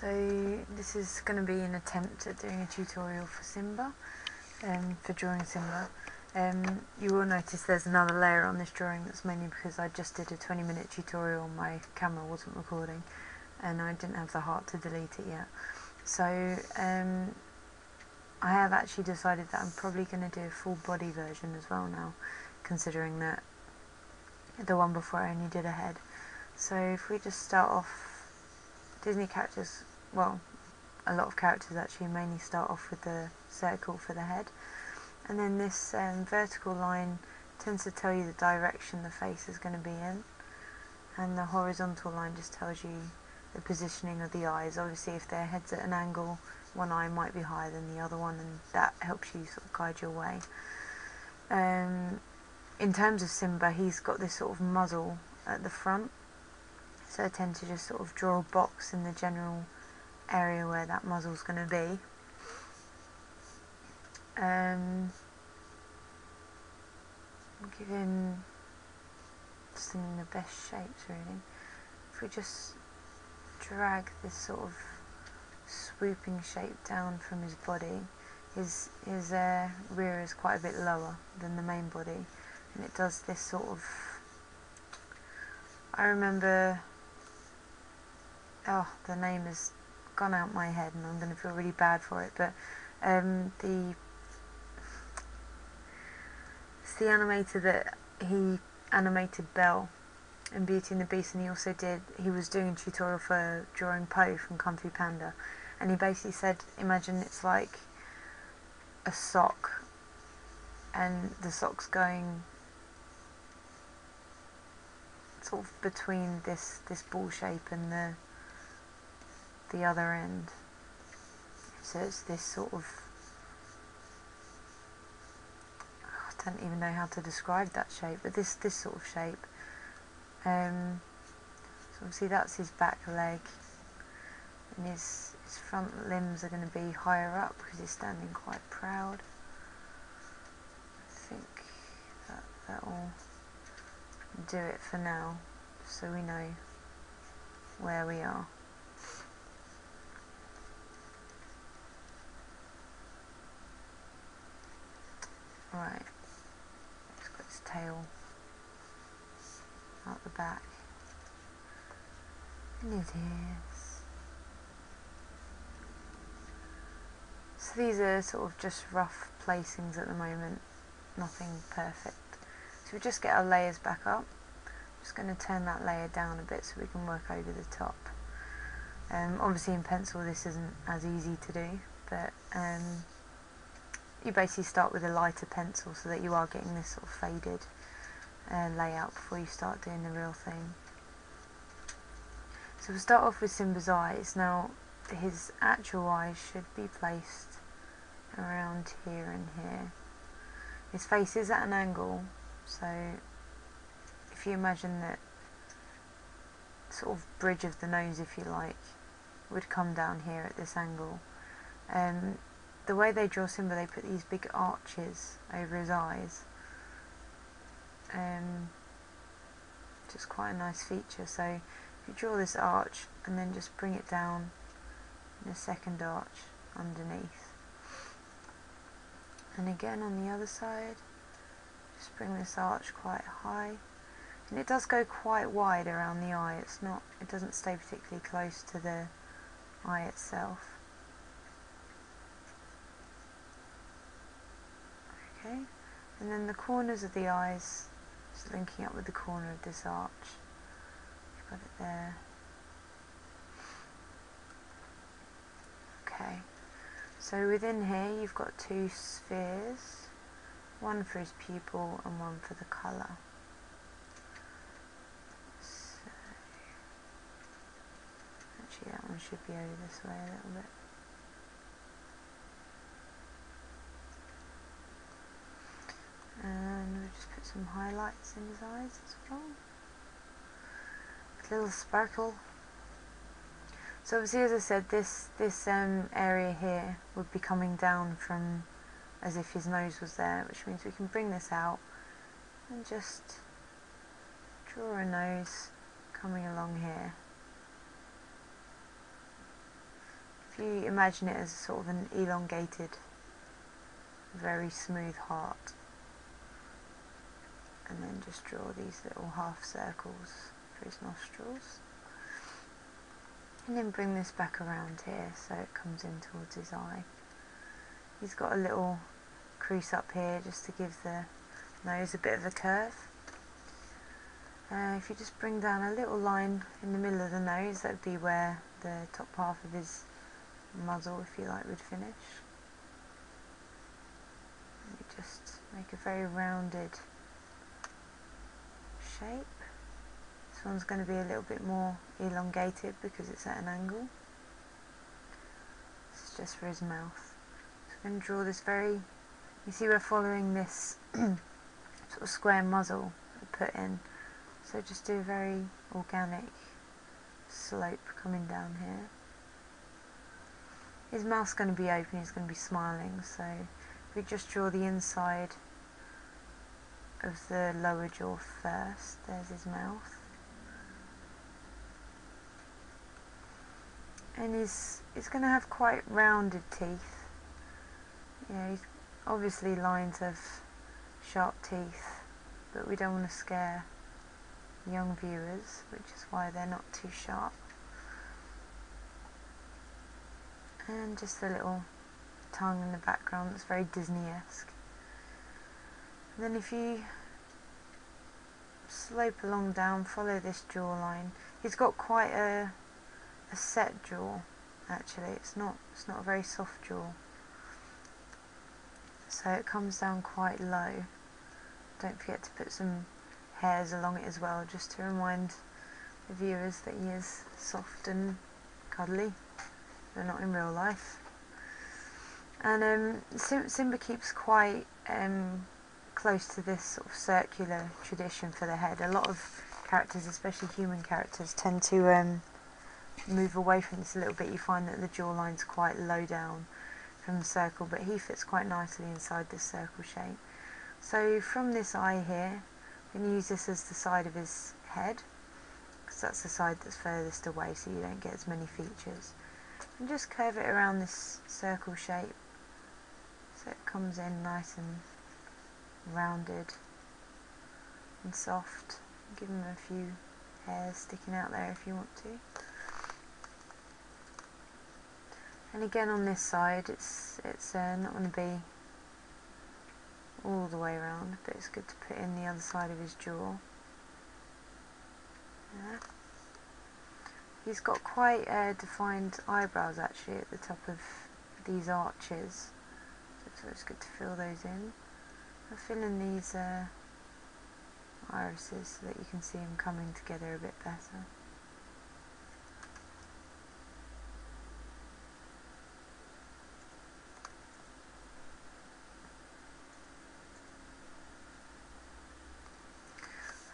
So this is going to be an attempt at doing a tutorial for Simba, for drawing Simba. You will notice there's another layer on this drawing. That's mainly because I just did a 20-minute tutorial, my camera wasn't recording and I didn't have the heart to delete it yet. So I have actually decided that I'm probably going to do a full body version as well now, considering that the one before I only did a head. So if we just start off, Disney characters, well, a lot of characters actually mainly start off with the circle for the head, and then this vertical line tends to tell you the direction the face is going to be in, and the horizontal line just tells you the positioning of the eyes. Obviously if their head's at an angle, one eye might be higher than the other one, and that helps you sort of guide your way. In terms of Simba, he's got this sort of muzzle at the front, so I tend to just sort of draw a box in the general area where that muzzle's going to be. Give him just in the best shapes really. If we just drag this sort of swooping shape down from his body, his rear is quite a bit lower than the main body, and it does this sort of, I remember, oh, the name has gone out my head and I'm going to feel really bad for it, but it's the animator that he animated Belle in Beauty and the Beast, and he was doing a tutorial for drawing Po from Kung Fu Panda, and he basically said, imagine it's like a sock and the sock's going sort of between this ball shape and the other end, so it's this sort of, I don't even know how to describe that shape, but this sort of shape. So obviously that's his back leg, and his front limbs are going to be higher up because he's standing quite proud. I think that'll do it for now, so we know where we are. Right, he's got his tail out the back, and his ears. So these are sort of just rough placings at the moment, nothing perfect. So we just get our layers back up. I'm just going to turn that layer down a bit so we can work over the top. Obviously in pencil this isn't as easy to do, but you basically start with a lighter pencil so that you are getting this sort of faded layout before you start doing the real thing. So we'll start off with Simba's eyes. Now his actual eyes should be placed around here and here. His face is at an angle, so if you imagine that sort of bridge of the nose, if you like, would come down here at this angle. The way they draw Simba, they put these big arches over his eyes, which is quite a nice feature. So if you draw this arch and then just bring it down in a second arch underneath, and again on the other side, just bring this arch quite high, and it does go quite wide around the eye. It doesn't stay particularly close to the eye itself. Okay, and then the corners of the eyes, just linking up with the corner of this arch. You've got it there. Okay, so within here you've got two spheres, one for his pupil and one for the colour. So, actually that one should be over this way a little bit. And we'll just put some highlights in his eyes as well, with a little sparkle. So obviously, as I said, this area here would be coming down from as if his nose was there, which means we can bring this out and just draw a nose coming along here. you imagine it as sort of an elongated, very smooth heart, and then just draw these little half circles for his nostrils, and then bring this back around here so it comes in towards his eye. He's got a little crease up here just to give the nose a bit of a curve. If you just bring down a little line in the middle of the nose, that would be where the top half of his muzzle, if you like, would finish. And you just make a very rounded shape. This one's going to be a little bit more elongated because it's at an angle. This is just for his mouth. So I'm going to draw this very, you see we're following this sort of square muzzle I put in. So just do a very organic slope coming down here. His mouth's going to be open, he's going to be smiling, so if we just draw the inside of the lower jaw first, there's his mouth. And he's going to have quite rounded teeth. You know, obviously lions have sharp teeth, but we don't want to scare young viewers, which is why they're not too sharp. And just a little tongue in the background that's very Disney-esque. And then if you slope along down, follow this jawline. He's got quite a set jaw, actually. It's not a very soft jaw. So it comes down quite low. Don't forget to put some hairs along it as well, just to remind the viewers that he is soft and cuddly, but not in real life. And Simba keeps quite close to this sort of circular tradition for the head. A lot of characters, especially human characters, tend to move away from this a little bit. You find that the jawline's quite low down from the circle, but he fits quite nicely inside this circle shape. So from this eye here, I'm going to use this as the side of his head, because that's the side that's furthest away, so you don't get as many features. And just curve it around this circle shape, so it comes in nice and rounded and soft. Give him a few hairs sticking out there if you want to. And again on this side, it's not going to be all the way around, but it's good to put in the other side of his jaw. Yeah. He's got quite defined eyebrows actually at the top of these arches, so it's good to fill those in. I'll fill in these irises so that you can see them coming together a bit better.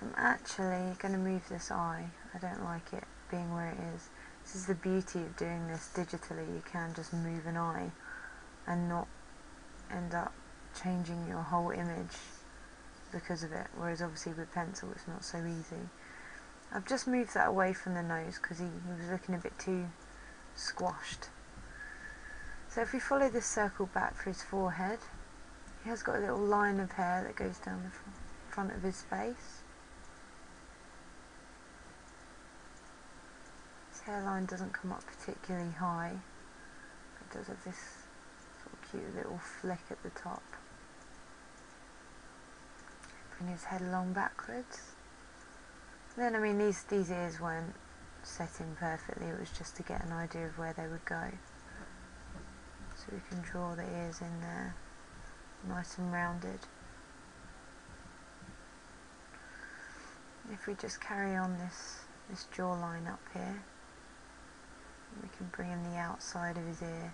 I'm actually going to move this eye. I don't like it being where it is. This is the beauty of doing this digitally. You can just move an eye and not end up changing your whole image because of it, whereas obviously with pencil it's not so easy. I've just moved that away from the nose because he was looking a bit too squashed. So if we follow this circle back for his forehead, he has got a little line of hair that goes down the front of his face. His hairline doesn't come up particularly high, but it does have this sort of cute little flick at the top. Bring his head along backwards. Then, I mean, these ears weren't set in perfectly, it was just to get an idea of where they would go. So we can draw the ears in there, nice and rounded. If we just carry on this jawline up here, we can bring in the outside of his ear.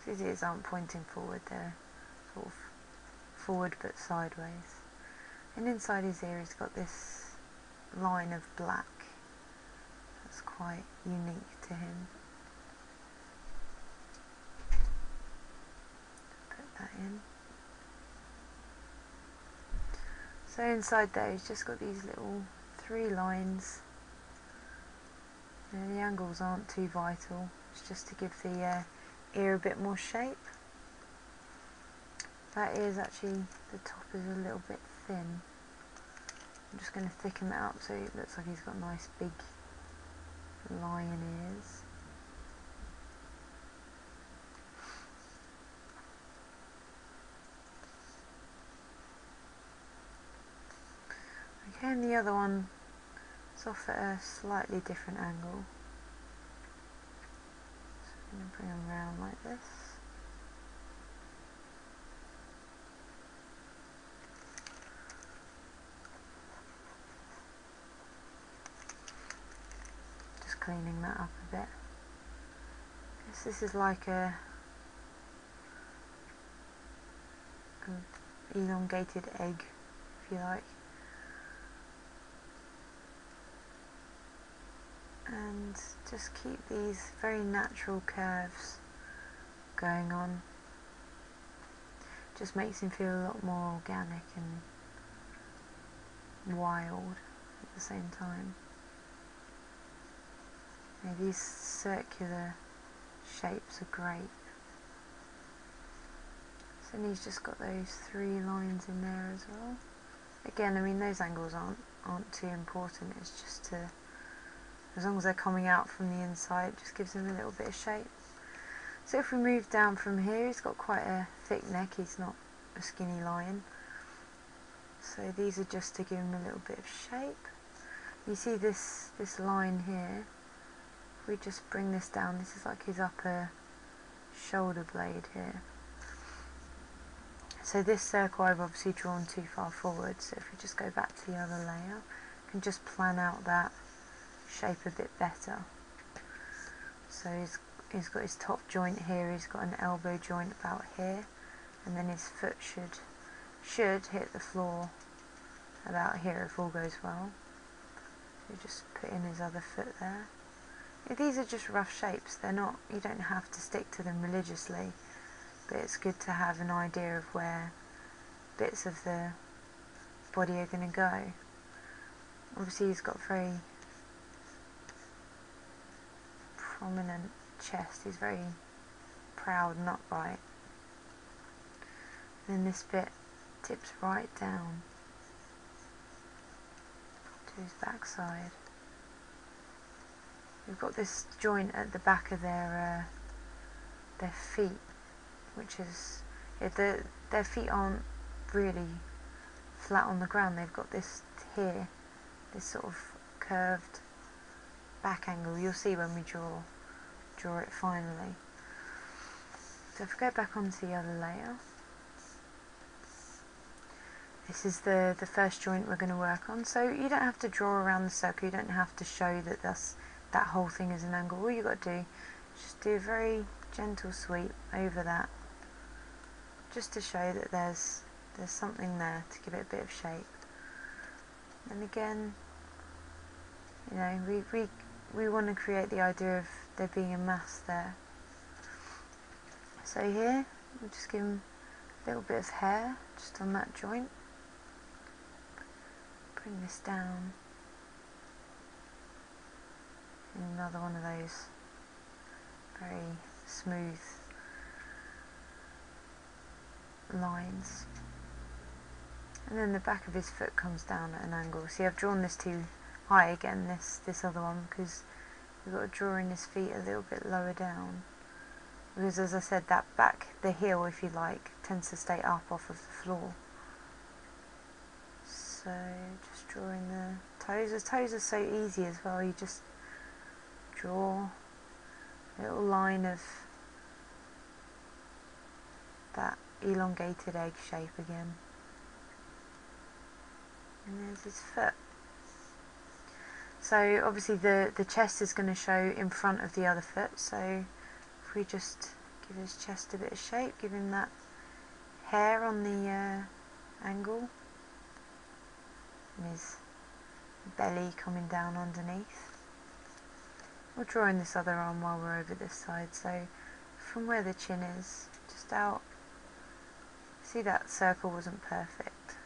So his ears aren't pointing forward, they're sort of forward but sideways. And inside his ear he's got this line of black that's quite unique to him. Put that in. So inside there he's just got these little 3 lines The angles aren't too vital, it's just to give the ear a bit more shape. That ear's actually, the top is a little bit thin. I'm just going to thicken that up so it looks like he's got nice big lion ears. Okay, and the other one is off at a slightly different angle. So I'm going to bring him around like this. Just cleaning that up a bit. This is like a elongated egg, if you like. And just keep these very natural curves going on. Just makes him feel a lot more organic and wild at the same time. These circular shapes are great. So he's just got those 3 lines in there as well. Again, I mean, those angles aren't too important, it's just to, as long as they're coming out from the inside, it just gives them a little bit of shape. So if we move down from here, he's got quite a thick neck, he's not a skinny lion. So these are just to give him a little bit of shape. You see this line here, if we just bring this down, this is like his upper shoulder blade here. So this circle I've obviously drawn too far forward, so if we just go back to the other layer, I can just plan out that shape a bit better. So he's got his top joint here, he's got an elbow joint about here, and then his foot should hit the floor about here if all goes well. So just put in his other foot there. These are just rough shapes, they're not, you don't have to stick to them religiously, but it's good to have an idea of where bits of the body are going to go. Obviously he's got very prominent chest, he's very proud and upright. And then this bit tips right down to his backside. We've got this joint at the back of their feet, which is, their feet aren't really flat on the ground, they've got this here, this sort of curved back angle. You'll see when we draw it finally. So if we go back onto the other layer, this is the first joint we're going to work on. So you don't have to draw around the circle, you don't have to show that that whole thing is an angle. All you've got to do is just do a very gentle sweep over that, just to show that there's something there to give it a bit of shape. And again, you know, we want to create the idea of there being a mass there. So here, we'll just give him a little bit of hair just on that joint. Bring this down. And another one of those very smooth lines. And then the back of his foot comes down at an angle. See, I've drawn this too high again, this other one, because we've got to draw in his feet a little bit lower down. Because as I said, that back, the heel, if you like, tends to stay up off of the floor. So just drawing the toes. The toes are so easy as well. You just draw a little line of that elongated egg shape again. And there's his foot. So obviously the chest is going to show in front of the other foot, so if we just give his chest a bit of shape, give him that hair on the angle, and his belly coming down underneath. We'll draw in this other arm while we're over this side, so from where the chin is, just out, see that circle wasn't perfect,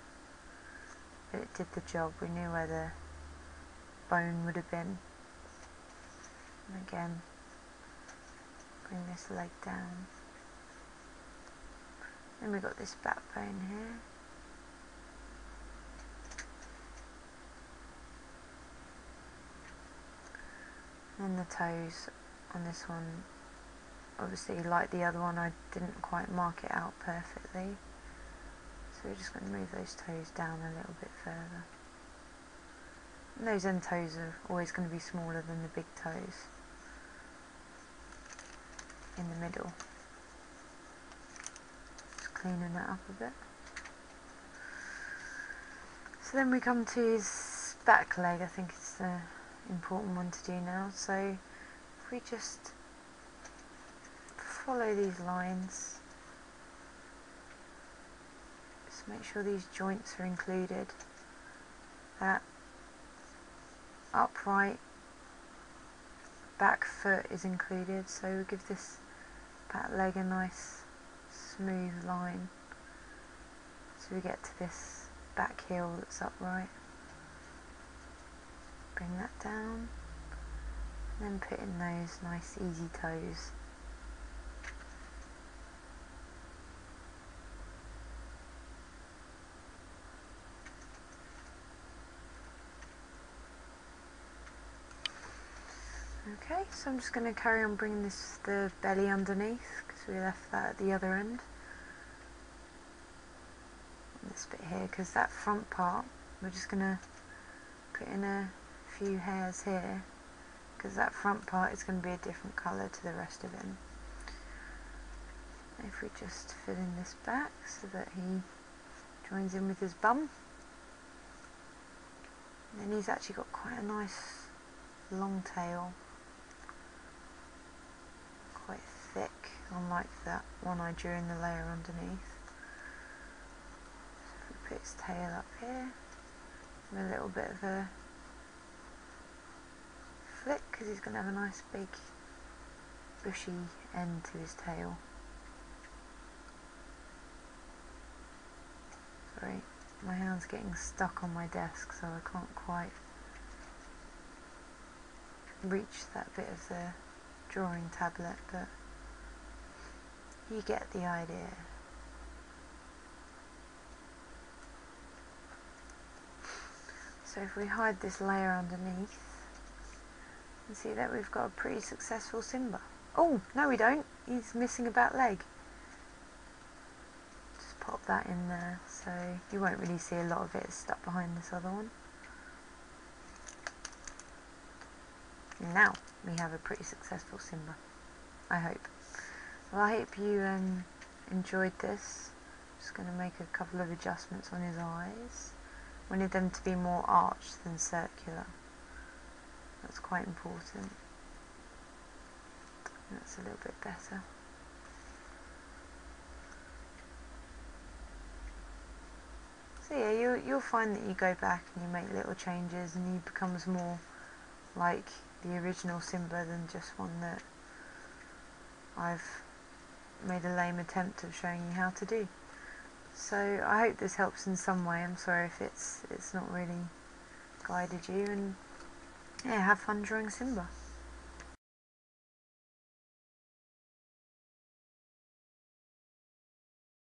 but it did the job. We knew where the bone would have been. And again, bring this leg down. Then we've got this backbone here. And the toes on this one, obviously like the other one, I didn't quite mark it out perfectly. So we're just going to move those toes down a little bit further. And those end toes are always going to be smaller than the big toes in the middle. Just cleaning that up a bit. So then we come to his back leg. I think it's the important one to do now. So if we just follow these lines, just make sure these joints are included. That upright back foot is included, so we'll give this back leg a nice smooth line so we get to this back heel that's upright. Bring that down, and then put in those nice easy toes. Okay, so I'm just going to carry on bringing the belly underneath, because we left that at the other end. This bit here, because that front part, we're just going to put in a few hairs here, because that front part is going to be a different colour to the rest of him. If we just fill in this back so that he joins in with his bum. And then he's actually got quite a nice long tail. Quite thick, unlike that one I drew in the layer underneath. So if we put his tail up here, and a little bit of a flick, because he's going to have a nice big bushy end to his tail. Sorry, my hand's getting stuck on my desk, so I can't quite reach that bit of the drawing tablet, but you get the idea. So if we hide this layer underneath, you can see that we've got a pretty successful Simba. Oh, no we don't, he's missing a back leg. Just pop that in there, so you won't really see a lot of it stuck behind this other one. Now we have a pretty successful Simba, I hope. Well, I hope you enjoyed this. Just going to make a couple of adjustments on his eyes. Wanted them to be more arched than circular. That's quite important. That's a little bit better. So yeah, you'll find that you go back and you make little changes and he becomes more like the original Simba than just one that I've made a lame attempt of showing you how to do. So I hope this helps in some way. I'm sorry if it's not really guided you, and yeah, have fun drawing Simba.